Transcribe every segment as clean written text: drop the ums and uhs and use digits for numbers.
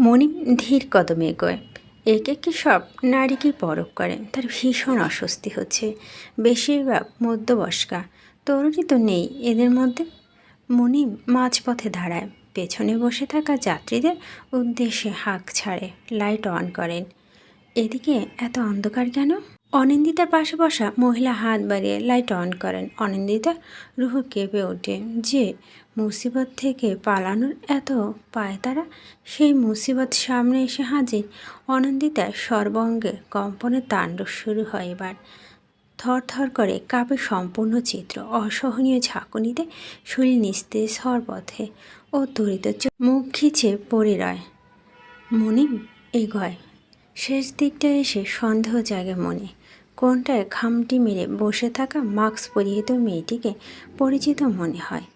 মনিব ধীর কদমে এগোয়। একে একে সব নারীকে পরখ করেন। তার ভীষণ অস্বস্তি হচ্ছে। বেশিরভাগ মধ্যবয়স্কা তরুণী তো নেই এদের মধ্যে। মনিব মাঝপথে দাঁড়ায়, পেছনে বসে থাকা যাত্রীদের উদ্দেশ্যে হাঁক ছাড়ে, লাইট অন করেন। এদিকে এত অন্ধকার কেন? অনিন্দিতার পাশে বসা মহিলা হাত বাড়িয়ে লাইট অন করেন। অনিন্দিতা রুহ কেঁপে ওঠে। যে মুসিবত থেকে পালানোর এত পায়তারা, সেই মুসিবত সামনে এসে হাজির। অনিন্দিতার সর্বাঙ্গে কম্পনের তাণ্ডব শুরু হয় এবার। থরথর করে কাঁপে সম্পূর্ণ চিত্র। অসহনীয় ঝাঁকুনিতে শরীর নিস্তেজ হওয়ার পথে ও ত্বরিত মুখ খিচে পড়ে রয়। মনিব এগোয়। শেষ দিকটা এসে সন্দেহ জাগে মনে। কোনটায় খামটি মেরে বসে থাকা মাস্ক পরিহিত মেয়েটিকে পরিচিত মনে হয়।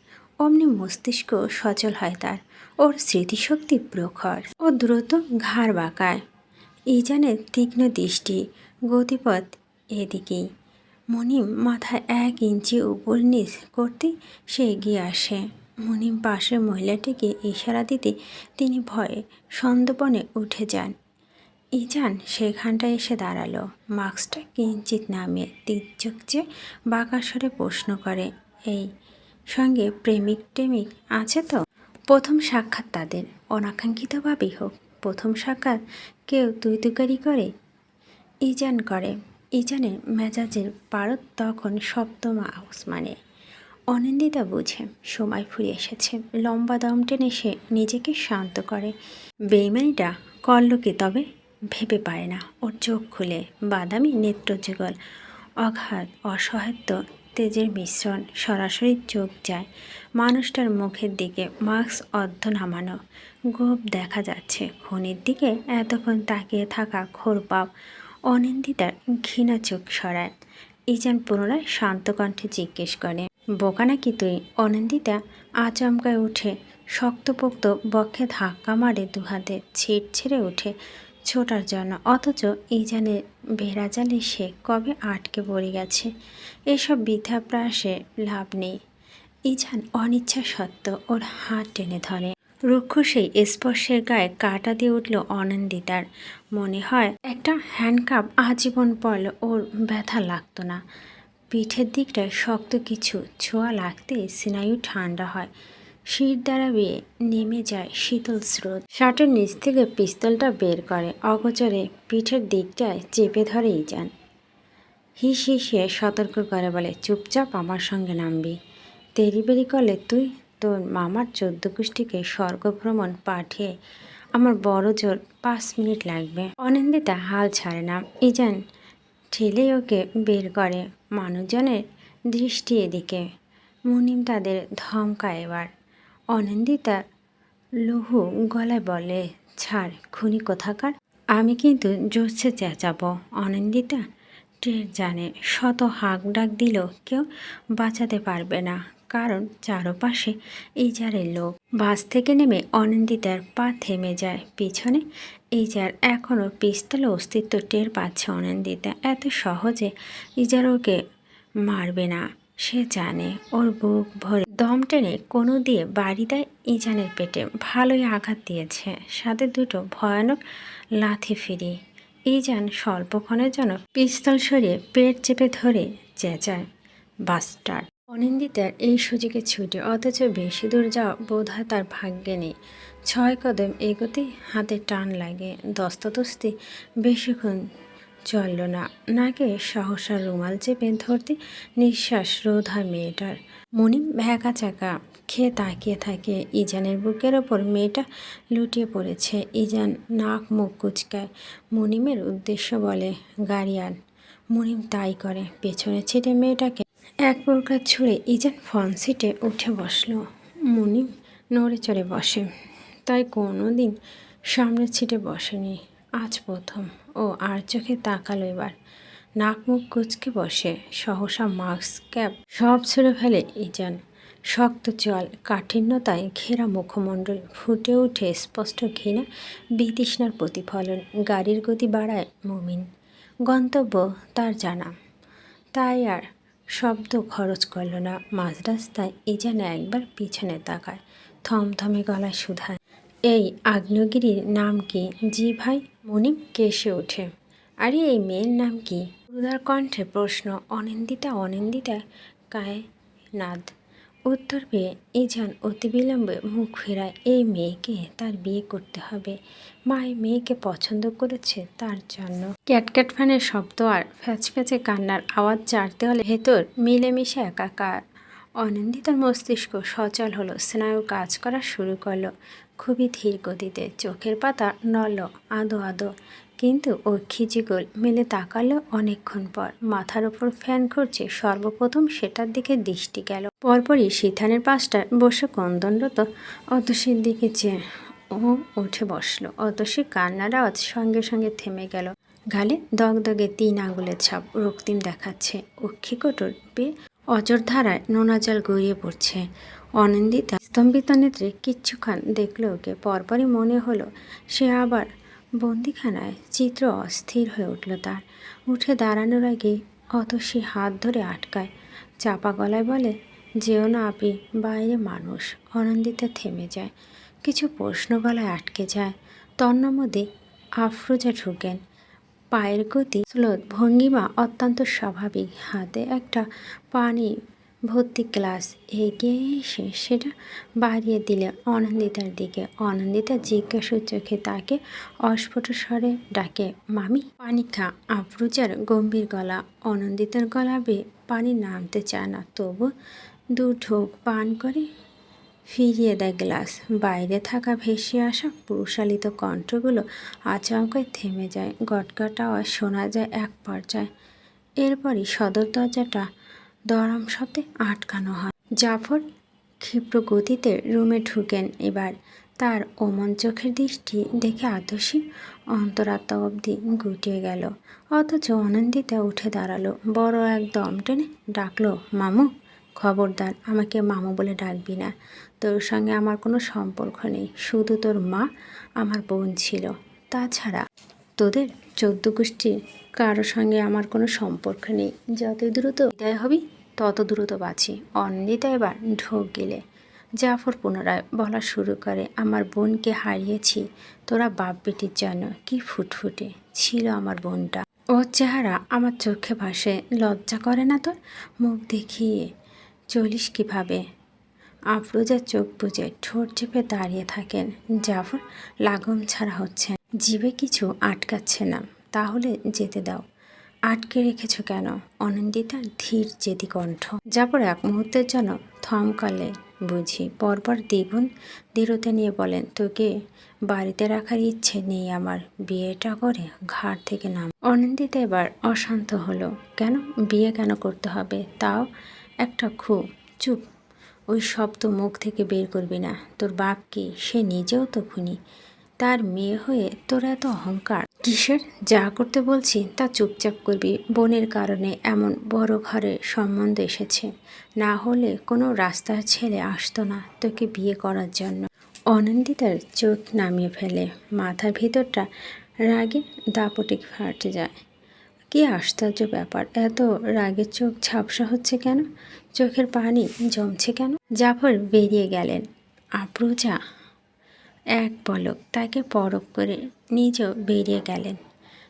অমনি মস্তিষ্ক সচল হয় তার। ওর স্মৃতিশক্তি প্রখর। ও দ্রুত ঘাড় বাঁকায়। ইজানের তীক্ষ্ণ দৃষ্টি, গতিপথ এদিকেই। মনিম মাথায় 1 ইঞ্চি উপর নিচ করতেই সে এগিয়ে আসে। মনিম পাশের মহিলাটিকে ইশারা দিতে তিনি ভয়ে সন্দর্পণে উঠে যান। ইজান সেখানটায় এসে দাঁড়ালো, মাস্কটা কিঞ্চিত নামিয়ে তীর্যক চেয়ে বাঁকা স্বরে প্রশ্ন করে, এই সঙ্গে প্রেমিক টেমিক আছে তো? প্রথম সাক্ষাৎ তাদের, অনাকাঙ্ক্ষিতভাবেই হোক। প্রথম সাক্ষাৎ কেউ তুই তুকারি করে? ইজান করে। ইজানের মেজাজের পারদ তখন সপ্তম আসমানে। অনিন্দিতা বুঝে সময় ফুরিয়ে এসেছে। লম্বা দম টেনে সে নিজেকে শান্ত করে। বেইমানিটা করল কি তবে? ভেবে পায় না। ওর চোখ খুলে বাদামি নেত্রযুগল, অগাধ অসহায়ত্ব তেজের মিশ্রণ। সরাসরি চোখ যায় মানুষটার মুখের দিকে। মাস্ক অর্ধ নামানো, গোপ দেখা যাচ্ছে। খুনির দিকে এতক্ষণ তাকিয়ে থাকা ঘোরপাপ অনিন্দিতার ঘৃণা চোখ সরায়। ইজান পুনরায় শান্ত কণ্ঠে জিজ্ঞেস করে, বোকা নাকি তুই? অনিন্দিতা আচমকায় উঠে শক্তপোক্ত বক্ষে ধাক্কা মারে, দুহাতে ছিট ছেড়ে উঠে ছোটার জন্য। অথচ ইজানের বেড়াজালে সে কবে আটকে পড়ে গেছে। এসব বৃথা প্রয়াসে লাভ নেই। ইজান অনিচ্ছা সত্ত্বেও ওর হাত টেনে ধরে। রুক্ষ সেই স্পর্শের গায়ে কাঁটা দিয়ে উঠল অনিন্দিতার। মনে হয় একটা হ্যান্ডকাপ আজীবন পড়ল ওর ব্যথা লাগতো না। পিঠের দিকটায় শক্ত কিছু ছোঁয়া লাগতে স্নায়ু ঠান্ডা হয়। শির দ্বারা বেয়ে নেমে যায় শীতল স্রোত। শার্টের নিচ থেকে পিস্তলটা বের করে, অগোচরে পিঠের দিকটায় চেপে ধরে ইজান। হিস হিসিয়ে সতর্ক করে বলে, চুপচাপ আমার সঙ্গে নামবি। তেড়িবেড়ি করলে তুই তোর মামার 14 গোষ্ঠীকে স্বর্গভ্রমণ পাঠিয়ে আমার বড় জোর 5 মিনিট লাগবে। অনিন্দিতা হাল ছাড়ে না। ইজান ঠেলে ওকে বের করে। মানুষজনের দৃষ্টি এদিকে। মুনিম তাদের ধমকায় এবার। অনিন্দিতা লহু গলায় বলে, ছাড় খুনি কোথাকার। আমি কিন্তু জোরছে চেঁচাবো। অনিন্দিতা টের জানে শত হাঁক ডাক দিলেও কেউ বাঁচাতে পারবে না, কারণ চারপাশে ইজারের লোক। বাস থেকে নেমে অনিন্দিতার পা থেমে যায়। পিছনে ইজার এখনও পিস্তলে অস্তিত্ব টের পাচ্ছে অনিন্দিতা। এত সহজে ইজার ওকে মারবে না সে জানে। ওর বুক ভরে দম টেনে কোনো দিয়ে বাড়ি দেয় ইজানের পেটে। ভালোই আঘাত দিয়েছে, সাথে দুটো ভয়ানক লাথি ফিরি। ইজান স্বল্পক্ষণের জন্য পিস্তল সরিয়ে পেট চেপে ধরে চেঁচায়, বাস্টার্ড। অনিন্দিতার এই সুযোগে ছুটে, অথচ বেশি দূর যাওয়া বোধ হয় তার ভাগ্যে নেই। 6 কদম এগোতেই হাতে টান লাগে। দস্তাদস্তি বেশিক্ষণ চলল না। নাকে সহসা রুমাল চেপে ধরতে নিঃশ্বাস রোধ হয় মেয়েটার। মনিম ভ্যাকা চাকা খেয়ে তাকিয়ে থাকে। ইজানের বুকের ওপর মেয়েটা লুটিয়ে পড়েছে। ইজান নাক মুখ কুচকায়। মুনিমের উদ্দেশ্য বলে, গাড়ি আন। মুনিম তাই করে। পেছনে ছিটে মেয়েটাকে এক প্রকার ছুঁড়ে ইজান ফ্রন্ট সিটে উঠে বসলো। মুনিম নড়ে চড়ে বসে। তাই কোনো দিন সামনের সিটে বসেনি, আজ প্রথম। ও আর চোখে তাকালো এবার। নাক মুখ কুচকে বসে। সহসা মাস্ক ক্যাপ সব ছুঁড়ে ফেলে ইজান। শক্ত চল, কাঠিন্যতায় ঘেরা মুখমণ্ডল, ফুটে উঠে স্পষ্ট ঘৃণা, বিতৃষ্ণার প্রতিফলন। গাড়ির গতি বাড়ায় মুমিন। গন্তব্য তার জানা, তাই আর শব্দ খরচ করল না। মাঝ রাস্তায় ইজান একবার পিছনে তাকায়, থমথমে গলায় শুধায়, এই আগ্নেয়গিরির নাম কি? জি ভাই, মুনিম কেসে ওঠে। আরে এই মেয়ের নাম কি? রুদার কণ্ঠে প্রশ্ন। অনিন্দিতা কায়নাদ। উত্তর পেয়ে ইজান অতি বিলম্বে মুখ ফেরায়। এই মেয়েকে তার বিয়ে করতে হবে। মা এই মেয়েকে পছন্দ করেছে তার জন্য। ক্যাটক্যাট ফ্যানের শব্দ আর ফ্যাচফ্যাচে কান্নার আওয়াজ জারতে হলে ভেতর মিলেমিশে একাকার। অনিন্দিতার মস্তিষ্ক সচল হলো, স্নায়ু কাজ করা শুরু করলো খুবই ধীর গতিতে। চোখের পাতা নড়ল আদো আদো, কিন্তু ওই খিজিগোল মেলে তাকালো অনেকক্ষণ পর। মাথার ওপর ফ্যান ঘুরছে, সর্বপ্রথম সেটার দিকে দৃষ্টি গেল। পরপরই সিথানের পাশটায় বসে কন্দনরত অতসীর দিকে চেয়ে ও উঠে বসলো। অতসী কান্নার আওয়াজ সঙ্গে সঙ্গে থেমে গেল। গালে দগদগে 3 আঙুলের ছাপ রক্তিম দেখাচ্ছে। অক্ষিকোটর পেয়ে অজর ধারায় নোনা জল গড়িয়ে পড়ছে। অনিন্দিতা স্তম্ভিত নেত্রে কিচ্ছুক্ষণ দেখল ওকে। পরপরই মনে হলো সে আবার বন্দিখানায়। চিত্র অস্থির হয়ে উঠল তার। উঠে দাঁড়ানোর আগে অতসী হাত ধরে আটকায়, চাপা গলায় বলে, যেও না আপি, বাইরে মানুষ। অনিন্দিতা থেমে যায়, কিছু প্রশ্ন গলায় আটকে যায়। তন্মধ্যে আফরোজা ঢুকেন। পায়ের গতি স্লোত, ভঙ্গিমা অত্যন্ত স্বাভাবিক। হাতে একটা পানি ভর্তি গ্লাস এগিয়ে এসে সেটা বাড়িয়ে দিলে অনিন্দিতার দিকে। অনিন্দিতা জিজ্ঞাসু চোখে তাকে অস্ফুট স্বরে ডাকে, মামি পানি খা। আফরোজার গম্ভীর গলা। অনিন্দিতার গলা বেয়ে পানি নামতে চায় না, তবু 2 ঢোক পান করে ফিরিয়ে দেয় গ্লাস। বাইরে থাকা ভেসে আসা পুরুষালিত কণ্ঠগুলো আচমকায় থেমে যায়। গটগট আওয়াজ শোনা যায় এক পর্যায়ে। এরপরই সদর দরজাটা দরম শব্দে আটকানো হয়। জাফর ক্ষিপ্র গতিতে রুমে ঢুকেন এবার। তার অমন চোখের দৃষ্টি দেখে আতসী অন্তরাত্মা অবধি গুটিয়ে গেল। অথচ অনিন্দিতা উঠে দাঁড়ালো, বড় এক দম টেনে ডাকলো, মামু। খবরদার, আমাকে মামু বলে ডাকবি না। তোর সঙ্গে আমার কোনো সম্পর্ক নেই। শুধু তোর মা আমার বোন ছিল, তাছাড়া তোদের 14 গোষ্ঠীর কারো সঙ্গে আমার কোনো সম্পর্ক নেই। যতই দ্রুত বিদায় হবি তত দ্রুত বাঁচি। অনিন্দিতা এবার ঢোক গেলে। জাফর পুনরায় বলা শুরু করে, আমার বোনকে হারিয়েছি তোরা বাপ বেটির জন্য। কি ফুটফুটে ছিল আমার বোনটা। ওর চেহারা আমার চোখে ভাসে। লজ্জা করে না তোর? মুখ দেখিয়ে চলিস কিভাবে? আফরোজা চোখ বুজে ঠোঁট চেপে দাঁড়িয়ে থাকেন। জাফর লাগম ছাড়া হচ্ছেন, জিভে কিছু আটকাচ্ছে না। তাহলে যেতে দাও। আটকে রেখেছ কেন? অনিন্দিতার ধীর জেদি কণ্ঠ। জাফর এক মুহূর্তের জন্য থমকালে বুঝি, পরপর দ্বিগুণ দৃঢ়তা নিয়ে বলেন, তোকে বাড়িতে রাখার ইচ্ছে নেই আমার। বিয়েটা করে ঘাট থেকে নাম। অনিন্দিতা এবার অশান্ত হলো। কেন বিয়ে কেন করতে হবে? তাও একটা খুব। চুপ, ওই শব্দ মুখ থেকে বের করবি না। তোর বাপ কি? সে নিজেও তো খুনি। তার মেয়ে হয়ে তোর এত অহংকার কিসের? যা করতে বলছি তা চুপচাপ করবি। বোনের কারণে এমন বড় ঘরে সম্বন্ধ এসেছে, না হলে কোনো রাস্তার ছেলে আসতো না তোকে বিয়ে করার জন্য। অনিন্দিতার চোখ নামিয়ে ফেলে, মাথার ভিতরটা রাগে দাপটে ফাটে যায়। কি আশ্চর্য ব্যাপার, এত রাগের চোখ ঝাপসা হচ্ছে কেন? চোখের পানি জমছে কেন? জাফর বেরিয়ে গেলেন। আফরোজা এক পলক তাকে পরখ করে নিজেও বেরিয়ে গেলেন।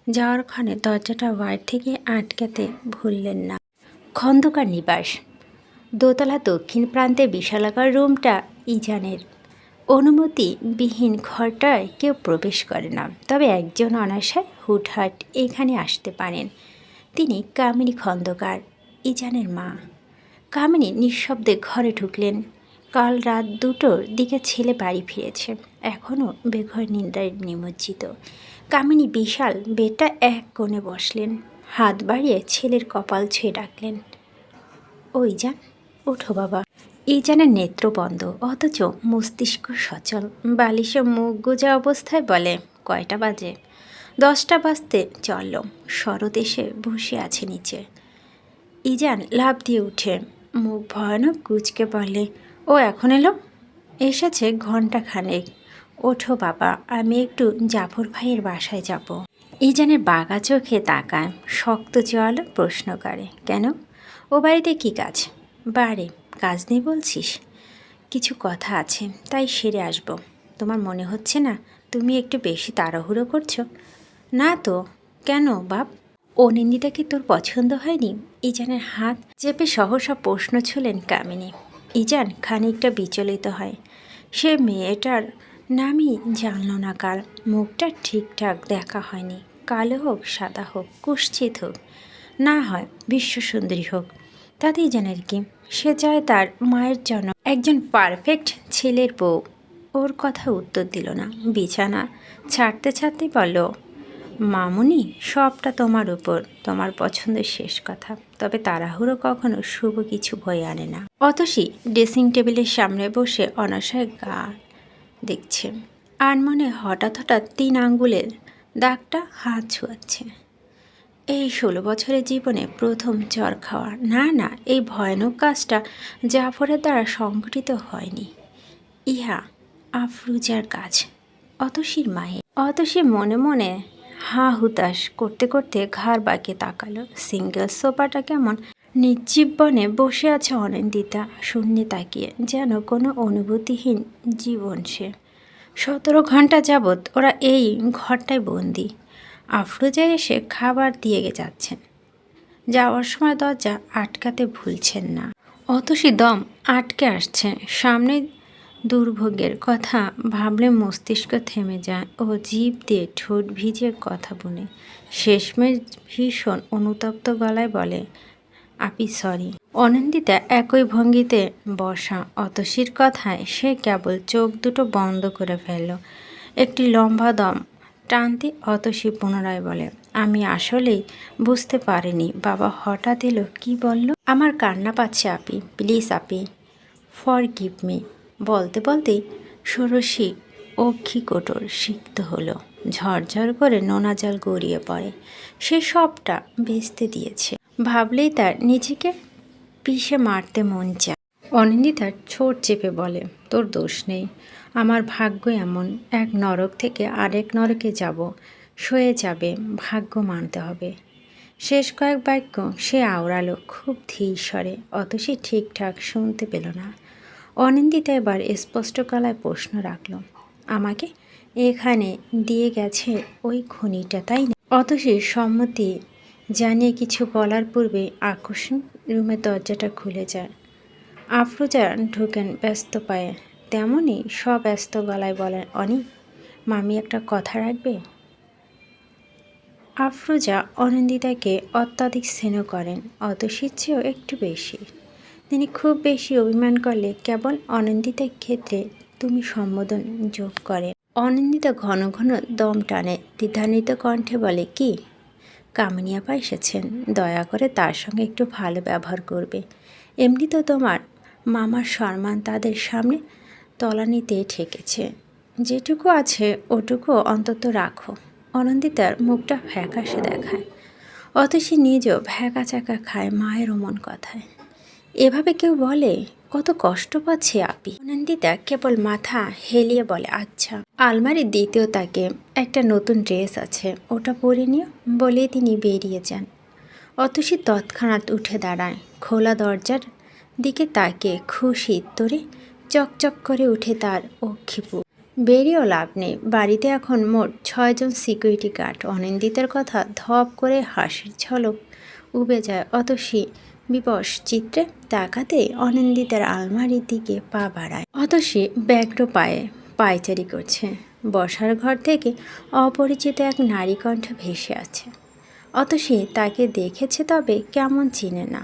যাওয়ার ক্ষণে দরজাটা বাইরে থেকে আটকাতে ভুললেন না। খন্দকার নিবাস, দোতলা দক্ষিণ প্রান্তে বিশালাকার রুমটা ইজানের। অনুমতিবিহীন ঘরটায় কেউ প্রবেশ করে না, তবে একজন অনায়াসে হুটহাট এখানে আসতে পারেন। তিনি কামিনী খন্দকার, ইজানের মা। কামিনী নিঃশব্দে ঘরে ঢুকলেন। কাল রাত 2টোর দিকে ছেলে বাড়ি ফিরেছে, এখনও বেঘর নিন্দায় নিমজ্জিত। কামিনী বিশাল বেডটা এক কোণে বসলেন, হাত বাড়িয়ে ছেলের কপাল ছুঁয়ে ডাকলেন, ওই যান, ওঠো বাবা। ইজানের নেত্র বন্ধ, অথচ মস্তিষ্ক সচল। বালিশে মুখ গুজা অবস্থায় বলে, কয়টা বাজে? 10টা বাজতে চলল। শরৎ এসে বসে আছে নিচে। ইজান লাফ দিয়ে উঠে মুখ ভয়ানক কুঁচকে বলে, ও এখন এলো? এসেছে ঘণ্টাখানেক। ওঠো বাবা, আমি একটু জাফর ভাইয়ের বাসায় যাব। ইজানের বাঘা চোখে তাকায়, শক্ত জোয়ালো প্রশ্ন করে, কেন? ও বাড়িতে কী কাজ? বাড়ি কাজ নেই বলছিস? কিছু কথা আছে, তাই সেরে আসব। তোমার মনে হচ্ছে না তুমি একটু বেশি তাড়াহুড়ো করছো? না তো, কেন বাপ? অনিন্দিতা কি তোর পছন্দ হয়নি? ইজানের হাত চেপে সহসা প্রশ্ন ছুলেন কামিনী। ইজান খানিকটা বিচলিত হয়। সে মেয়েটার নামই জানল না কাল। মুখটা ঠিকঠাক দেখা হয়নি। কালো হোক, সাদা হোক, কুৎসিত হোক, না হয় বিশ্বসুন্দরী হোক, তাতেই জানের কি? সে চায় তার মায়ের জন্য একজন পারফেক্ট ছেলের বউ। ওর কথা উত্তর দিল না। বিছানা ছাড়তে ছাড়তেই বলল, মামুনি, সবটা তোমার উপর, তোমার পছন্দের শেষ কথা। তবে তাড়াহুড়ো কখনো শুভ কিছু বয়ে আনে না। অতসী ড্রেসিং টেবিলের সামনে বসে অনসায় গা দেখছে। আর মনে হঠাৎ হঠাৎ 3 আঙ্গুলের দাগটা হাত ছোঁয়াচ্ছে। এই 16 বছরের জীবনে প্রথম চর খাওয়া। না না, এই ভয়ানক কাজটা জাফরের দ্বারা সংঘটিত হয়নি। ইহা আফরুজার কাজ, অতসীর মায়ের। অতসী মনে মনে হা হুতাশ করতে করতে ঘাড় বাঁকিয়ে তাকালো। সিঙ্গেল সোফাটা কেমন নির্জীবনে বসে আছে অনিন্দিতা, শূন্যে তাকিয়ে, যেন কোনো অনুভূতিহীন জীবন সে। 17 ঘন্টা যাবৎ ওরা এই ঘরটায় বন্দি। আফরোজা এসে খাবার দিয়ে যাচ্ছেন, যাওয়ার সময় দরজা আটকাতে ভুলছেন না। অতসী দম আটকে আসছে। সামনে দুর্ভোগের কথা ভাবলে মস্তিষ্ক থেমে যায় ও জিভ দিয়ে ঠোঁট ভিজে কথা বলে। শেষমেশ ভীষণ অনুতপ্ত গলায় বলে, আপি সরি। অনিন্দিতা একই ভঙ্গিতে বসা। অতসীর কথায় সে কেবল চোখ দুটো বন্ধ করে ফেলল। একটি লম্বা দম টানতে অতসী পুনরায় বলে, আমি আসলেই বুঝতে পারিনি বাবা হঠাৎ এলো। কি বলল? আমার কান্না পাচ্ছে আপি, প্লিজ আপি, ফরগিভ মি। বলতে বলতেই ষোড়শী অক্ষিকোটর সিক্ত হলো। ঝরঝর করে নোনা জল গড়িয়ে পড়ে। সে সবটা বেচতে দিয়েছে। ভাবলেই তার নিজেকে পিষে মারতে মন চায়। অনিন্দিতার ঠোঁট চেপে বলে, তোর দোষ নেই। আমার ভাগ্য এমন, এক নরক থেকে আরেক নরকে যাব, সয়ে যাবে, ভাগ্য মানতে হবে। শেষ কয়েক বাক্য সে আওড়ালো খুব ধীর স্বরে। অতসী ঠিকঠাক শুনতে পেল না। অনিন্দিতা এবার স্পষ্ট গলায় প্রশ্ন রাখল, আমাকে এখানে দিয়ে গেছে ওই খনিটা, তাই না? অতসীর সম্মতি জানিয়ে কিছু বলার পূর্বে আকর্ষণ রুমের দরজাটা খুলে যায়। আফরোজা ঢুকেন ব্যস্ত পায়ে। তেমনই ব্যস্ত গলায় বলেন, অনি, মামি একটা কথা রাখবে? আফরোজা অনিন্দিতাকে অত্যাধিক স্নেহ করেন, অতসীর চেয়েও একটু বেশি। তিনি খুব বেশি অভিমান করলে কেবল অনিন্দিতার ক্ষেত্রে তুমি সম্বোধন যোগ করেন। অনিন্দিতা ঘন ঘন দম টানে, দ্বিধান্বিত কণ্ঠে বলে, কি? কামিনী আপা এসেছেন, দয়া করে তার সঙ্গে একটু ভালো ব্যবহার করবে। এমনি তো তোমার মামার সম্মান তাদের সামনে তলানিতে ঠেকেছে। যেটুকু আছে ওটুকু অন্তত রাখো। অনিন্দিতার মুখটা ফ্যাকাশে দেখায়। অতসী নিজেও ভ্যাকা চাকা খায় মায়ের অমন কথায়। এভাবে কেউ বলে? কত কষ্ট পাচ্ছে আপি। অনিন্দিতা কেবল মাথা হেলিয়ে বলে, আচ্ছা। আলমারির দ্বিতীয় তাকে একটা নতুন ড্রেস আছে, ওটা পরে নিও বলেই তিনি বেরিয়ে যান। অতসী তৎক্ষণাৎ উঠে দাঁড়ায়। খোলা দরজার দিকে তাকে খুশি তোরে চকচক করে উঠে তার অক্ষিপু। বেরিয়েও লাভ নেই, বাড়িতে এখন মোট 6 জন সিকিউরিটি গার্ড। অনিন্দিতার কথা ধপ করে হাসির ঝলক উবে যায়। অতসী বিবশ চিত্রে তাকাতে অনিন্দিতার আলমারির দিকে পা বাড়ায়। অতসী ব্যগ্র পায়ে পায়চারি করছে। বসার ঘর থেকে অপরিচিত এক নারী কণ্ঠ ভেসে আছে। অতসী তাকে দেখেছে, তবে কেমন চিনে না।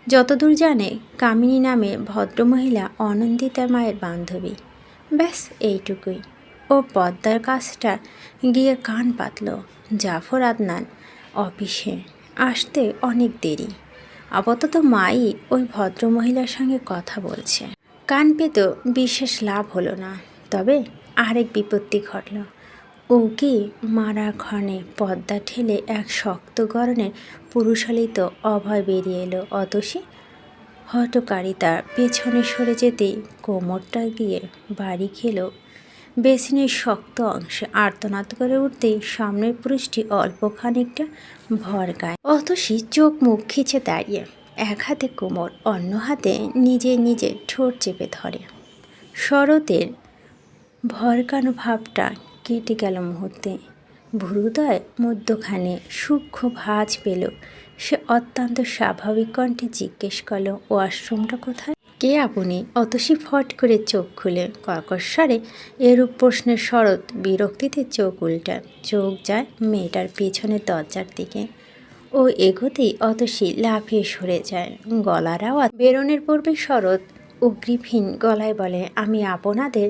যতদূর জানে, কামিনী নামে ভদ্রমহিলা অনিন্দিতার মায়ের বান্ধবী। ব্যাস এইটুকুই। ও পদ্মার কাজটা গিয়ে কান পাতল। জাফর আদনান অফিসে আসতে অনেক দেরি। আপাতত মাই ওই ভদ্রমহিলার সঙ্গে কথা বলছে। কান পেতেও বিশেষ লাভ হলো না। তবে আরেক বিপত্তি ঘটল। উকি মারা ক্ষণে পর্দা ঠেলে এক শক্ত গরনের পুরুষালিত অভয় বেরিয়ে এলো। অতসী হঠকারিতার পেছনে সরে যেতেই কোমরটা গিয়ে বাড়ি খেল বেসিনের শক্ত অংশে। আর্তনাদ করে উঠতেই সামনের পুরুষটি অল্প খানিকটা ভর গায়। অতসী চোখ মুখ খিচে দাঁড়িয়ে, এক হাতে কোমর, অন্য হাতে নিজে ঠোঁট চেপে ধরে। শরতের ভরকানো ভাবটা কেটে গেল মুহূর্তে। ভ্রুদয় মধ্যখানে সূক্ষ্ম ভাঁজ পেল। সে অত্যন্ত স্বাভাবিক কণ্ঠে জিজ্ঞেস করল, ওয়াশরুমটা কোথায়? কে আপনি? অতসী ফট করে চোখ খুলে কর্কশ্বরে এরূপ প্রশ্নের শরৎ বিরক্তিতে চোখ উল্টায়। চোখ যায় মেয়েটার পেছনের দরজার দিকে। ও এগোতেই অতসী লাফিয়ে সরে যায়। গলার আওয়াজ বেরোনোর পূর্বে শরৎ উগ্রীবহীন গলায় বলে, আমি আপনাদের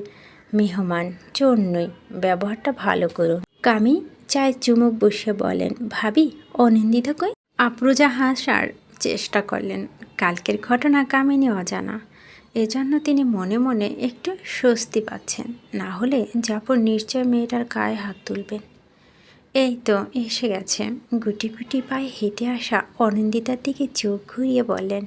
মেহমান, চোর নই, ব্যবহারটা ভালো করুন। কামিনী চায় চুমুক বসে বলেন, ভাবি অনিন্দিতা কই? আফরোজা হাসার চেষ্টা করলেন। কালকের ঘটনা কামিনী অজানা, এজন্য তিনি মনে মনে একটু স্বস্তি পাচ্ছেন। না হলে জাফর নিশ্চয় মেয়েটার গায়ে হাত তুলবেন। এই তো এসে গেছে। গুটি গুটি পায়ে হেঁটে আসা অনিন্দিতার দিকে চোখ ঘুরিয়ে বললেন,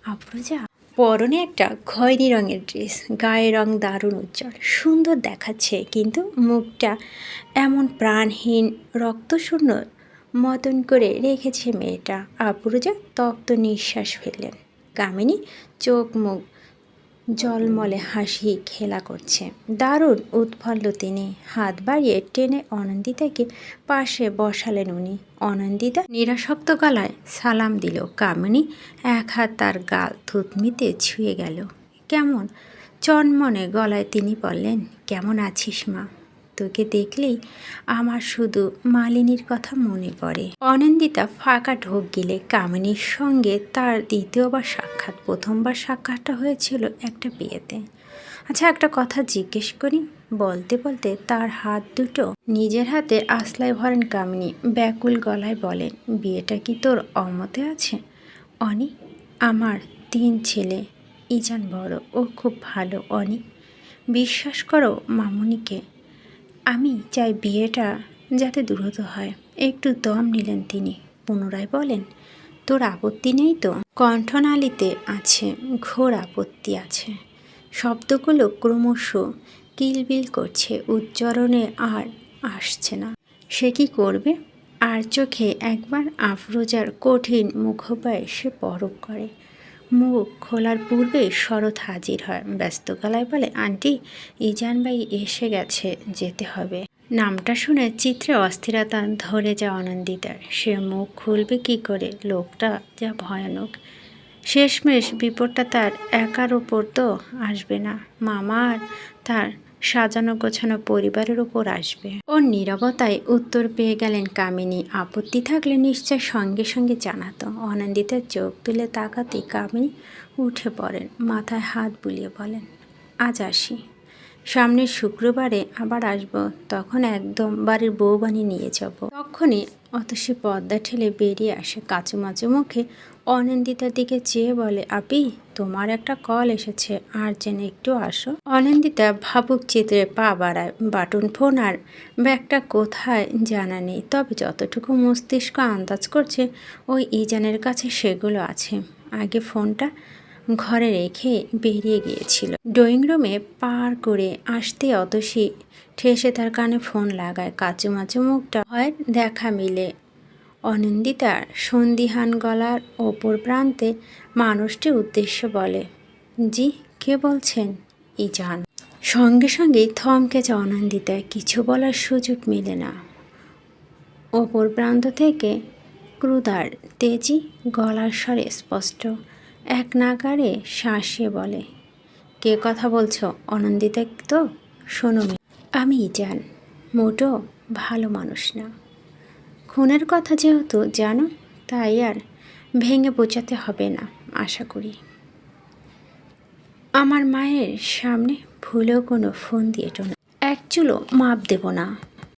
আফরোজা। পরনে একটা খয়েরি রঙের ড্রেস, গায়ের রং দারুণ উজ্জ্বল, সুন্দর দেখাচ্ছে, কিন্তু মুখটা এমন প্রাণহীন, রক্তশূন্য মতন করে রেখেছে মেয়েটা। আফরোজা তপ্ত নিঃশ্বাস ফেললেন। কামিনী চোখ মুখ জলমলে হাসি খেলা করছে। দারুণ উৎফুল্ল তিনি। হাত বাড়িয়ে টেনে অনন্দিতাকে পাশে বসালেন উনি। অনন্দিতা নিরাসক্ত গলায় সালাম দিল। কামিনী এক হাত তার গাল থুতনিতে ছুঁয়ে গেল। কেমন চনমনে গলায় তিনি বললেন, কেমন আছিস মা? তোকে দেখলেই আমার শুধু মালিনীর কথা মনে পড়ে। অনন্দিতা ফাঁকা ঢোক গিলে কামিনীর সঙ্গে তার দ্বিতীয়বার সাক্ষাৎ। প্রথমবার সাক্ষাৎটা হয়েছিল একটা বিয়েতে। আচ্ছা, একটা কথা জিজ্ঞেস করি? বলতে বলতে তার হাত দুটো নিজের হাতে আঁচলায় ভরেন কামিনী। ব্যাকুল গলায় বলেন, বিয়েটা কি তোর অমতে আছে? অনি, আমার 3 ছেলে, ইজান বড়, ও খুব ভালো। অনি, বিশ্বাস করো মামুনিকে, আমি চাই বিয়েটা যাতে দ্রুত হয়। একটু দম নিলেন তিনি। পুনরায় বলেন, তোর আপত্তি নেই তো? কণ্ঠনালীতে আছে ঘোর আপত্তি আছে। শব্দগুলো ক্রমশ কিলবিল করছে, উচ্চারণে আর আসছে না। সে কি করবে? আর চোখে একবার আফরোজার কঠিন মুখোপায় সে পরখ করে। মুখ খোলার পূর্বেই শরৎ হাজির হয়। ব্যস্ত গলায় বলে, আন্টি, ইজান ভাই এসে গেছে, যেতে হবে। নামটা শুনে চিত্রে অস্থিরতা ধরে যায় অনন্দিতার। সে মুখ খুলবে কি করে? লোকটা যা ভয়ানক। শেষমেশ বিপদটা তার একার ওপর তো আসবে না, মামার তার সাজানো গোছানো পরিবারের উপর আসবে। ওর নীরবতায় উত্তর পেয়ে গেলেন কামিনী। আপত্তি থাকলে নিশ্চয় সঙ্গে সঙ্গে জানাতো। অনন্দিতার চোখ তুলে তাকাতেই কামিনী উঠে পড়েন, মাথায় হাত বুলিয়ে বলেন, আজ আসি। সামনের শুক্রবারে আবার আসব, তখন একদম বাড়ির বউ বানিয়ে নিয়ে যাব। তখনই অতসী পর্দা ঠেলে বেরিয়ে আসে। কাচুমাচু মুখে অনন্দিতার দিকে চেয়ে বলে, আপি, তোমার একটা কল এসেছে, আর্জেন্ট, একটু আসো। অনন্দিতা ভাবুক চিত্রে পা বাড়ায়। বাটন ফোন আর ব্যাগটা কোথায় জানা নেই, তবে যতটুকু মস্তিষ্ক আন্দাজ করছে ওই ইজানের কাছে সেগুলো আছে। আগে ফোনটা ঘরে রেখে বেরিয়ে গিয়েছিল। ড্রয়িং রুমে পার করে আসতে অতসী ঠেসে তার কানে ফোন লাগায়। কাচুমাচু মুখটা হয় দেখা মিলে। অনন্দিতার সন্দিহান গলার ওপর প্রান্তে মানুষটি উদ্দেশ্য বলে, জি, কে বলছেন? ইজান। সঙ্গে সঙ্গেই থমকে যায় অনন্দিতা। কিছু বলার সুযোগ মেলে না। ওপর প্রান্ত থেকে ক্রুদার তেজি গলার স্বরে স্পষ্ট, এক নাগারে শ্বাসে বলে, কে কথা বলছো? অনন্দিতা তো? শোনো, আমি ইজান, মোটো ভালো মানুষ না। খুনের কথা যেহেতু জানো, তাই আর ভেঙে বোঝাতে হবে না আশা করি। আমার মায়ের সামনে ভুলেও কোনো ফোন দিয়েটো না, এক চুলো মাপ দেব না।